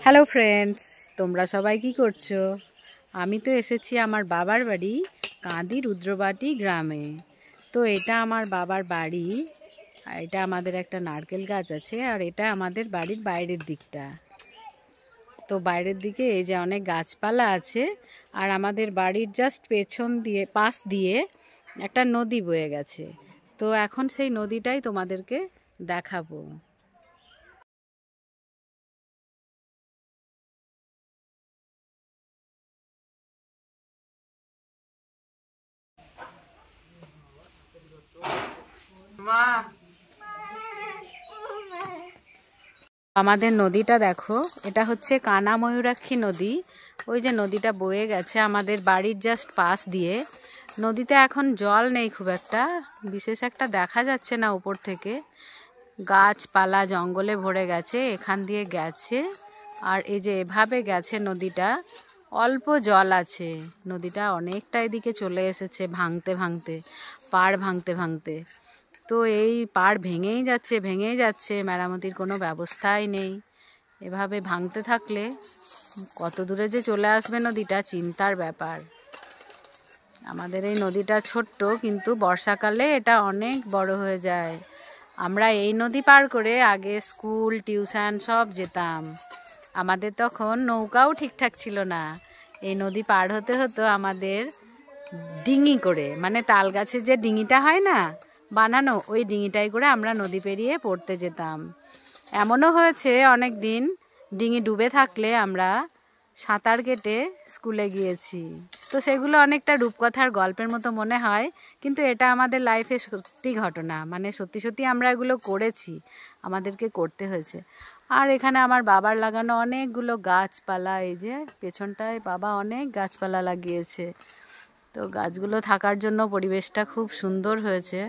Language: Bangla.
হ্যালো ফ্রেন্ডস, তোমরা সবাই কি করছো? আমি তো এসেছি আমার বাবার বাড়ি কাঁদি রুদ্রবাটি গ্রামে। তো এটা আমার বাবার বাড়ি। এটা আমাদের একটা নারকেল গাছ আছে, আর এটা আমাদের বাড়ির বাইরের দিকটা। তো বাইরের দিকে এই যে অনেক গাছপালা আছে, আর আমাদের বাড়ির জাস্ট পেছন দিয়ে পাশ দিয়ে একটা নদী বয়ে গেছে। তো এখন সেই নদীটাই তোমাদেরকে দেখাবো। আমাদের নদীটা দেখো, এটা হচ্ছে কানা ময়ূরাক্ষী নদী। ওই যে নদীটা বয়ে গেছে আমাদের বাড়ির জাস্ট পাশ দিয়ে। নদীতে এখন জল নেই খুব একটা, বিশেষ একটা দেখা যাচ্ছে না উপর থেকে। গাছপালা জঙ্গলে ভরে গেছে, এখান দিয়ে গেছে। আর এই যে এভাবে গেছে নদীটা, অল্প জল আছে। নদীটা অনেকটা এদিকে চলে এসেছে ভাঙতে ভাঙতে, পাড় ভাঙতে ভাঙতে। তো এই পাড় ভেঙেই যাচ্ছে, মেরামতির কোনো ব্যবস্থাই নেই। এভাবে ভাঙতে থাকলে কত দূরে যে চলে আসবে নদীটা, চিন্তার ব্যাপার। আমাদের এই নদীটা ছোট্ট, কিন্তু বর্ষাকালে এটা অনেক বড় হয়ে যায়। আমরা এই নদী পার করে আগে স্কুল টিউশন সব যেতাম। আমাদের তখন নৌকাও ঠিকঠাক ছিল না। এই নদী পার হতে হতো আমাদের ডিঙি করে, মানে তাল গাছের যে ডিঙিটা হয় না বানানো, ওই ডিঙিটাই করে আমরা নদী পেরিয়ে পড়তে যেতাম। এমনও হয়েছে অনেক দিন ডিঙি ডুবে থাকলে আমরা সাঁতার কেটে স্কুলে গিয়েছি। তো সেগুলো অনেকটা রূপকথার গল্পের মতো মনে হয়, কিন্তু এটা আমাদের লাইফে সত্যি ঘটনা, মানে সত্যি সত্যি আমরা এগুলো করেছি, আমাদেরকে করতে হয়েছে। আর এখানে আমার বাবার লাগানো অনেকগুলো গাছপালা, এই যে পেছনটায় বাবা অনেক গাছপালা লাগিয়েছে। তো গাছগুলো থাকার জন্য পরিবেশটা খুব সুন্দর হয়েছে।